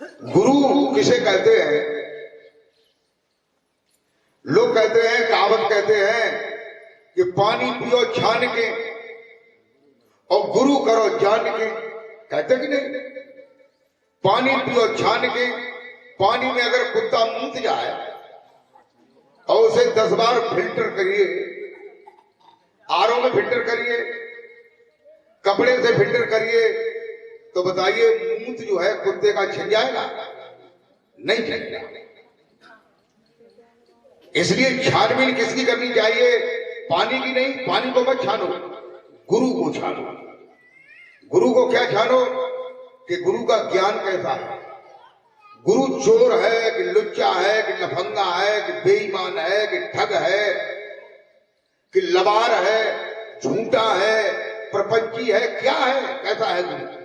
गुरु किसे कहते हैं? लोग कहते हैं, कहावत कहते हैं कि पानी पियो छान के और गुरु करो जान के। कहते कि नहीं? पानी पियो छान के। पानी में अगर कुत्ता मूत जाए और उसे 10 बार फिल्टर करिए, आरओ में फिल्टर करिए, कपड़े से फिल्टर करिए, तो बताइए मूत जो है कुत्ते का छिल जाएगा? नहीं छिलेगा। इसलिए छानबीन किसकी करनी चाहिए? पानी की नहीं। पानी को मत छानो, गुरु को छानो। गुरु को क्या छानो? कि गुरु का ज्ञान कैसा है। गुरु चोर है कि लुच्चा है कि लफंगा है कि बेईमान है कि ठग है कि लबार है, झूठा है, प्रपंची है, क्या है, कैसा है गुरु?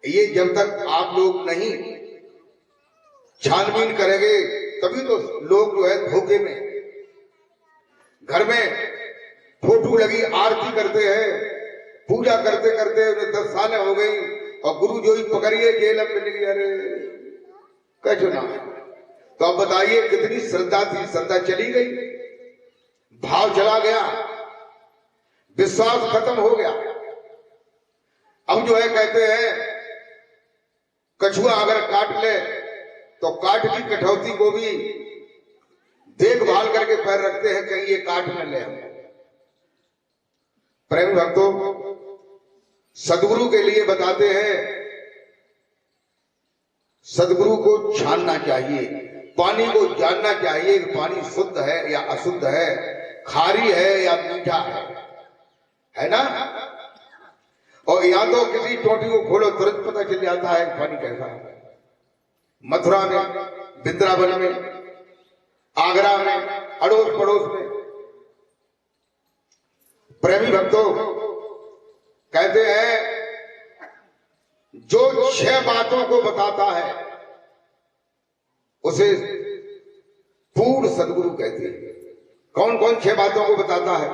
ये जब तक आप लोग नहीं छानबीन करेंगे तभी तो लोग जो है धोखे में, घर में फोटो लगी आरती करते हैं, पूजा करते करते उन्हें 10 सालें हो गई और गुरु जो ही पकड़िए जेल में मिल गया। अरे कैसे ना? तो अब बताइए कितनी श्रद्धा थी, श्रद्धा चली गई, भाव चला गया, विश्वास खत्म हो गया। अब जो है कहते हैं कछुआ अगर काट ले तो काट की कठौती को भी देखभाल करके पैर रखते हैं कहीं ये काट न ले। प्रेमी भक्तों, सदगुरु के लिए बताते हैं सदगुरु को छानना चाहिए, पानी को जानना चाहिए कि पानी शुद्ध है या अशुद्ध है, खारी है या मीठा है ना? और यहां तो किसी टोटी को खोलो तुरंत पता चल जाता है पानी कैसा है। मथुरा में, वृंदावन में, आगरा में, अड़ोस पड़ोस में। प्रेमी भक्तों, कहते हैं जो 6 बातों को बताता है उसे पूर्ण सदगुरु कहते हैं। कौन कौन 6 बातों को बताता है?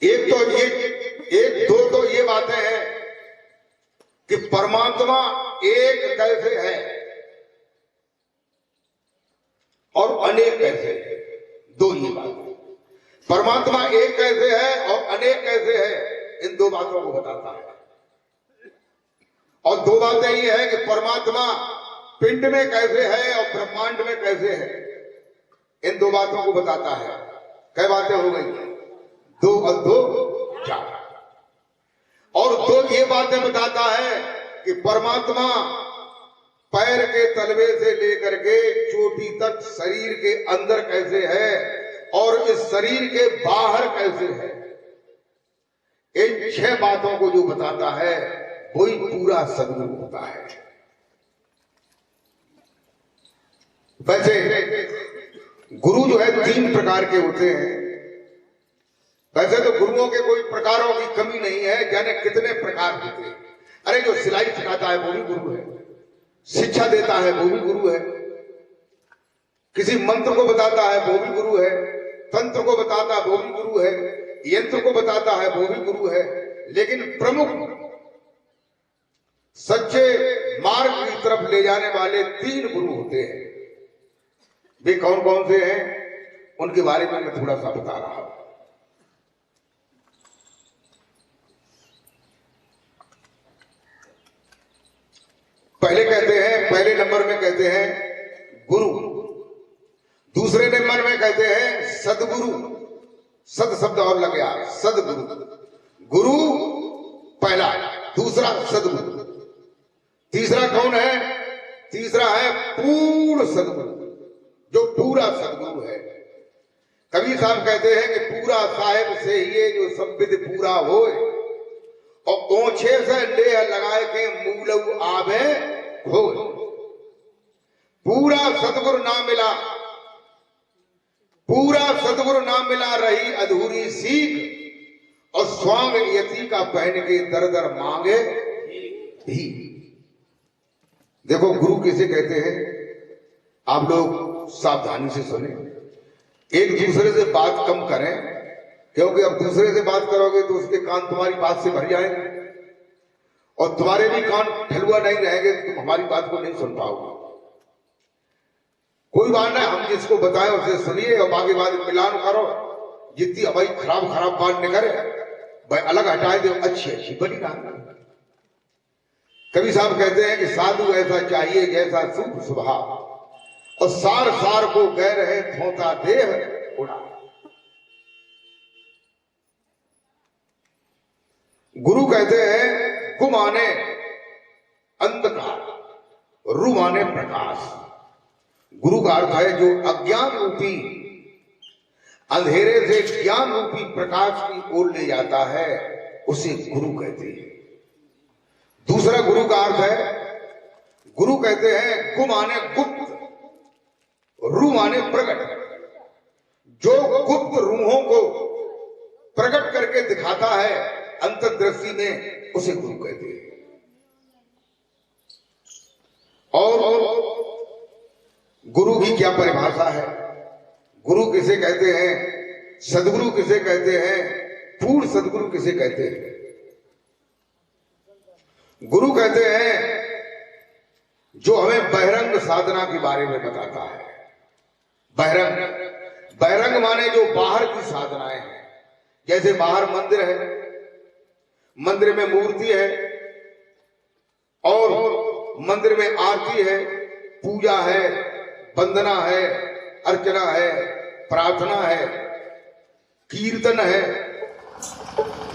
एक दो तो ये बातें हैं कि परमात्मा एक कैसे है और अनेक कैसे है। 2 ये बात, परमात्मा एक कैसे है और अनेक कैसे है, इन 2 बातों को बताता है। और 2 बातें ये है कि परमात्मा पिंड में कैसे है और ब्रह्मांड में कैसे है, इन 2 बातों को बताता है। कई बातें हो गई? 2 और 2 4। और 2 ये बातें बताता है कि परमात्मा पैर के तलवे से लेकर के चोटी तक शरीर के अंदर कैसे है और इस शरीर के बाहर कैसे है। इन 6 बातों को जो बताता है वही पूरा सदगुरु होता है। वैसे गुरु जो है 3 प्रकार के होते हैं। वैसे तो गुरुओं के कोई प्रकारों की कमी नहीं है, जाने कितने प्रकार होते हैं। अरे जो सिलाई सिखाता है वो भी गुरु है, शिक्षा देता है वो भी गुरु है, किसी मंत्र को बताता है वो भी गुरु है, तंत्र को बताता है वो भी गुरु है, यंत्र को बताता है वो भी गुरु है। लेकिन प्रमुख सच्चे मार्ग की तरफ ले जाने वाले 3 गुरु होते हैं। वे कौन कौन से हैं उनके बारे में मैं थोड़ा सा बता रहा हूं। पहले नंबर में कहते हैं गुरु, दूसरे नंबर में कहते हैं सदगुरु। सद शब्द और लग गया, सदगुरु। गुरु पहला, दूसरा सदगुरु। तीसरा कौन है? तीसरा है पूर्ण सदगुरु, जो पूरा सदगुरु है। कबीर साहब कहते हैं कि पूरा साहेब से ही जो सब विद पूरा होए और ओछे से लेह लगाए के मूलऊ आवे खोए। पूरा सदगुरु ना मिला, पूरा सदगुरु ना मिला रही अधूरी सीख और स्वांग यति का पहन के दर दर मांगे भी। देखो गुरु किसे कहते हैं, आप लोग सावधानी से सुने, एक दूसरे से बात कम करें, क्योंकि अब दूसरे से बात करोगे तो उसके कान तुम्हारी बात से भर जाएंगे। और तुम्हारे भी कान ठलुआ नहीं रहेंगे तो तुम हमारी बात को नहीं सुन पाओगे। कोई बात नहीं, हम जिसको बताए उसे सुनिए और बाकी बात मिलान करो। जितनी भाई खराब खराब बात निकले भाई अलग हटाए दो, अच्छी अच्छी बड़ी बात। कवि साहब कहते हैं कि साधु ऐसा चाहिए जैसा शुभ स्वभाव, और सार सार को कह रहे थोता देह उड़ा। गुरु कहते हैं गु माने अंधकार, रु माने प्रकाश। गुरु का अर्थ है जो अज्ञान रूपी अंधेरे से ज्ञान रूपी प्रकाश की ओर ले जाता है, उसे गुरु कहते हैं। दूसरा गुरु का अर्थ है, गुरु कहते हैं गु माने गुप्त, रु माने प्रकट। जो गुप्त रूहों को प्रकट करके दिखाता है अंतर्दृष्टि में, उसे गुरु कहते हैं। और गुरु की क्या परिभाषा है? गुरु किसे कहते हैं, सदगुरु किसे कहते हैं, पूर्ण सदगुरु किसे कहते हैं? गुरु कहते हैं जो हमें बहिरंग साधना के बारे में बताता है। बहिरंग, बहिरंग माने जो बाहर की साधनाएं हैं। जैसे बाहर मंदिर है, मंदिर में मूर्ति है और मंदिर में आरती है, पूजा है, वंदना है, अर्चना है, प्रार्थना है, कीर्तन है।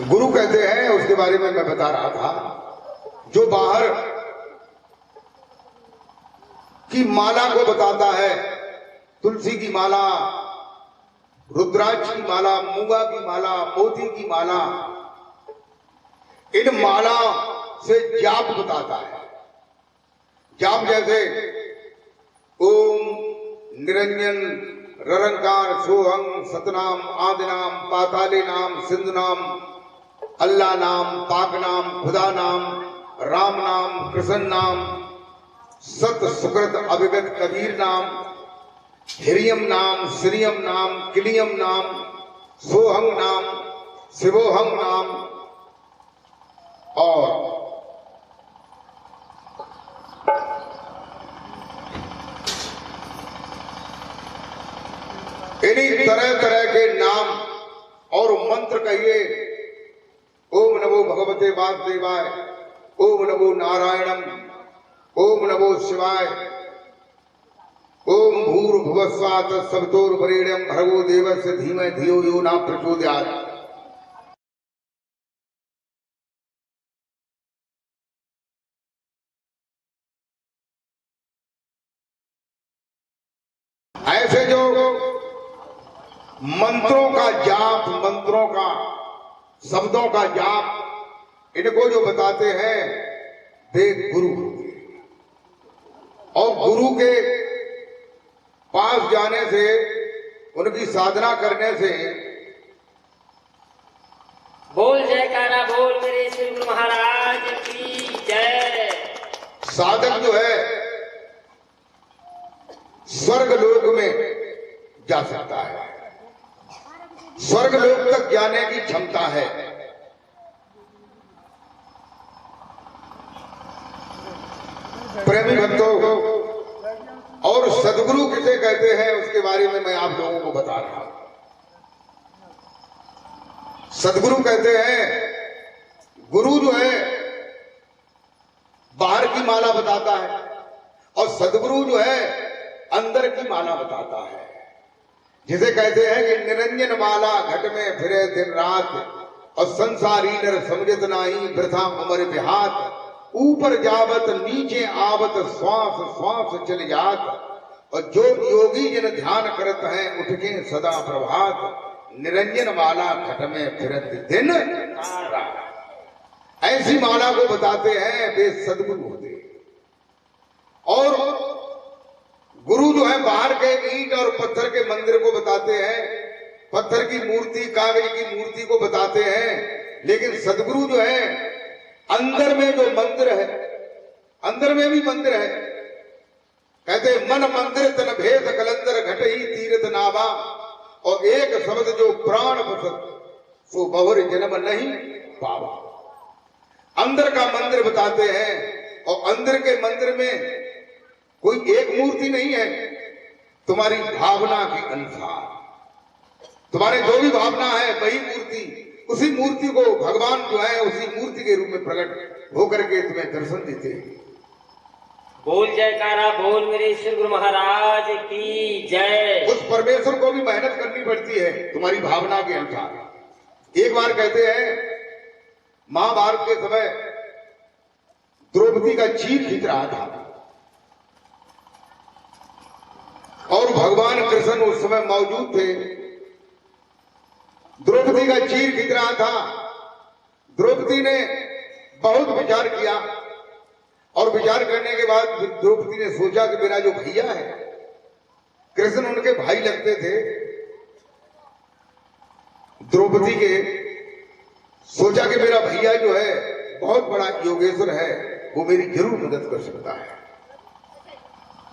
गुरु कहते हैं, उसके बारे में मैं बता रहा था, जो बाहर की माला को बताता है, तुलसी की माला, रुद्राक्ष की माला, मूंगा की माला, मोती की माला, इन माला से जाप बताता है। जाप जैसे ओम निरंजन ररंकार सोहं सतनाम आदिनाम पाताले नाम सिंधु नाम अल्लाह नाम पाक नाम खुदा नाम राम नाम कृष्ण नाम सत सुकृत अभिगत कबीर नाम हिरियम नाम श्रियम नाम किलियम नाम सोहं नाम शिवोहं नाम। और इन्हीं तरह तरह के नाम और मंत्र कहिए। ओम नमो भगवते वासुदेवाय, ओम नमो नारायणम, ओम नमो शिवाय, ओम भूर्भुवस्सुः तत्सवितुर्वरेण्यं भर्गो देवस्य धीमहि धियो यो न प्रचोदयात्। ऐसे जो मंत्रों का जाप, मंत्रों का, शब्दों का जाप, इनको जो बताते हैं वे गुरु। और गुरु के पास जाने से, उनकी साधना करने से, बोल जयकारा बोल मेरे श्री गुरु महाराज की जय। साधक जो है स्वर्ग लोक में जा सकता है, स्वर्ग लोक तक जाने की क्षमता है। प्रेमी भक्तों, और सदगुरु किसे कहते हैं उसके बारे में मैं आप लोगों को बता रहा हूं। सदगुरु कहते हैं, गुरु जो है बाहर की माला बताता है और सदगुरु जो है अंदर की माला बताता है। जिसे कहते हैं कि निरंजन माला घट में फिरे दिन रात, और संसारी नर समझत नाही वृथा उमर बिहात। ऊपर जावत नीचे आवत श्वास श्वास चल जात, और जो योगी जिन ध्यान करत हैं उठ के सदा प्रभात। निरंजन माला घट में फिरत दिन रात। ऐसी माला को बताते हैं वे सदगुरु होते। और गुरु जो है बाहर के ईंट और पत्थर के मंदिर को बताते हैं, पत्थर की मूर्ति, कागज की मूर्ति को बताते हैं। लेकिन सदगुरु जो है अंदर में जो मंदिर है, अंदर में भी मंदिर है। कहते मन मंदिर तन भेद कलंदर घट ही तीर्थ नावा, और एक शब्द जो प्राण बसत सो बहुर जन्म नहीं पावा। अंदर का मंदिर बताते हैं, और अंदर के मंदिर में कोई एक मूर्ति नहीं है, तुम्हारी भावना के अनुसार तुम्हारे जो भी भावना है वही मूर्ति, उसी मूर्ति को भगवान जो है उसी मूर्ति के रूप में प्रकट होकर के तुम्हें दर्शन देते हैं। बोल जयकारा बोल मेरे श्री गुरु महाराज की जय। उस परमेश्वर को भी मेहनत करनी पड़ती है तुम्हारी भावना के अनुसार। एक बार कहते हैं महाभारत के समय द्रौपदी का चीर खींच रहा था और भगवान कृष्ण उस समय मौजूद थे। द्रौपदी का चीर खींच रहा था। द्रौपदी ने बहुत विचार किया और विचार करने के बाद द्रौपदी ने सोचा कि मेरा जो भैया है, कृष्ण उनके भाई लगते थे, द्रौपदी के सोचा कि मेरा भैया जो है बहुत बड़ा योगेश्वर है, वो मेरी जरूर मदद कर सकता है।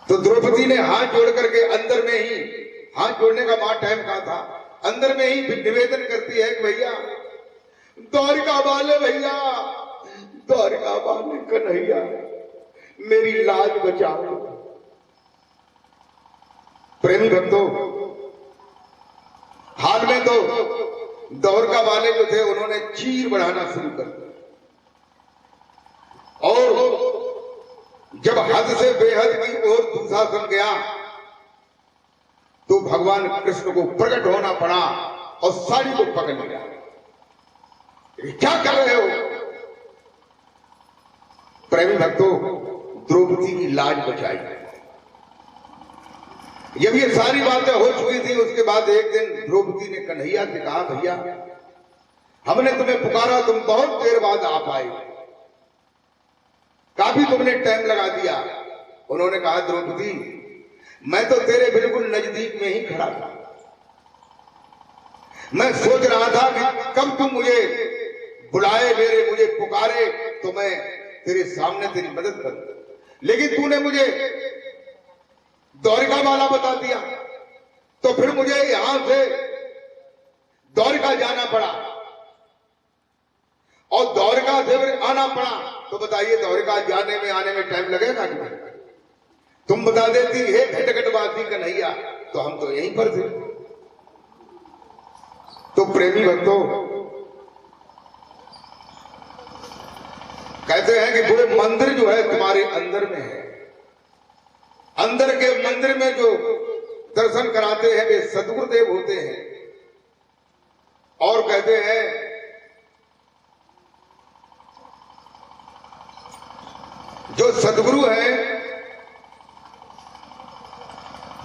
तो द्रौपदी ने हाथ जोड़ करके अंदर में ही, हाथ जोड़ने का बहुत टाइम कहा था, अंदर में ही निवेदन करती है कि भैया द्वारिका वाले, भैया द्वारिका वाले कन्हैया मेरी लाज बचाओ। प्रेमी भक्तों, हाल में तो द्वारिका वाले जो थे उन्होंने चीर बढ़ाना शुरू कर दिया और जब हद से बेहद की ओर दुशासन गया तो भगवान कृष्ण को प्रकट होना पड़ा और साड़ी को पकड़ लिया। क्या कर रहे हो? प्रेमी भक्तों, द्रौपदी की लाज बचाई। जब ये सारी बातें हो चुकी थी, उसके बाद एक दिन द्रौपदी ने कन्हैया से कहा, भैया हमने तुम्हें पुकारा, तुम बहुत देर बाद आ पाए, काफी तुमने टाइम लगा दिया। उन्होंने कहा, द्रौपदी मैं तो तेरे बिल्कुल नजदीक में ही खड़ा था, मैं सोच रहा था कि कब तुम मुझे बुलाए, मुझे पुकारे तो मैं तेरे सामने तेरी मदद करूं, लेकिन तूने मुझे द्वारिका वाला बता दिया, तो फिर मुझे यहां से द्वारिका जाना पड़ा और द्वारिका से फिर आना पड़ा। तो बताइए द्वारिका जाने में आने में टाइम लगेगा कि नहीं? तुम बता देती है घटघटवासी कन्हैया, तो हम तो यहीं पर थे। तो प्रेमी भक्तों, कहते हैं कि वो मंदिर जो है तुम्हारे अंदर में है। अंदर के मंदिर में जो दर्शन कराते हैं वे सद्गुरुदेव होते हैं। और कहते हैं जो सद्गुरु हैं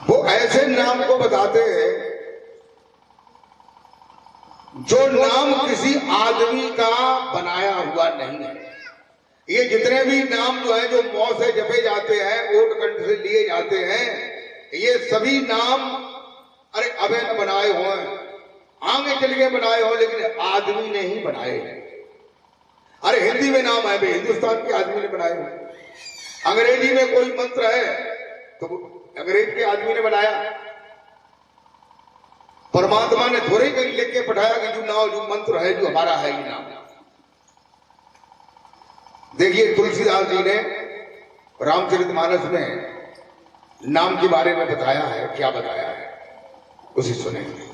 वो ऐसे नाम को बताते हैं जो नाम किसी आदमी का बनाया हुआ नहीं है। ये जितने भी नाम जो है जो मौ से जपे जाते हैं, ओट कंठ से लिए जाते हैं, ये सभी नाम अरे अबे न बनाए हो, आगे चल के बनाए हो, लेकिन आदमी ने ही बनाए हैं। अरे हिंदी में नाम है वे हिंदुस्तान के आदमी ने बनाए हैं, अंग्रेजी में कोई मंत्र है तो अंग्रेज के आदमी ने बनाया। परमात्मा ने थोड़े कहीं लिख के पठाया कि जो नाम जो मंत्र है जो हमारा है ये नाम। देखिए तुलसीदास जी ने रामचरितमानस में नाम के बारे में बताया है, क्या बताया है उसे सुनेंगे।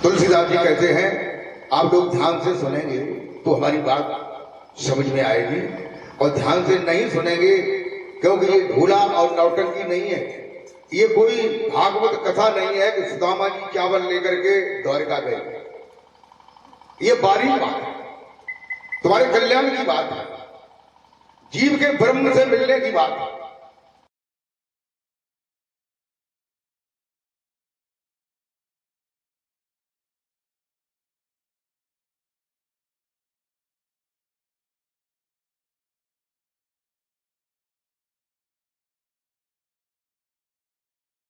तुलसीदास जी कहते हैं, आप लोग ध्यान से सुनेंगे तो हमारी बात समझ में आएगी, और ध्यान से नहीं सुनेंगे क्योंकि ये ढोला और नौटंकी नहीं है, ये कोई भागवत कथा नहीं है कि सुदामा जी चावल लेकर के द्वारिका गए। ये बारीक बात है, तुम्हारे कल्याण की बात है, जीव के ब्रह्म से मिलने की बात है।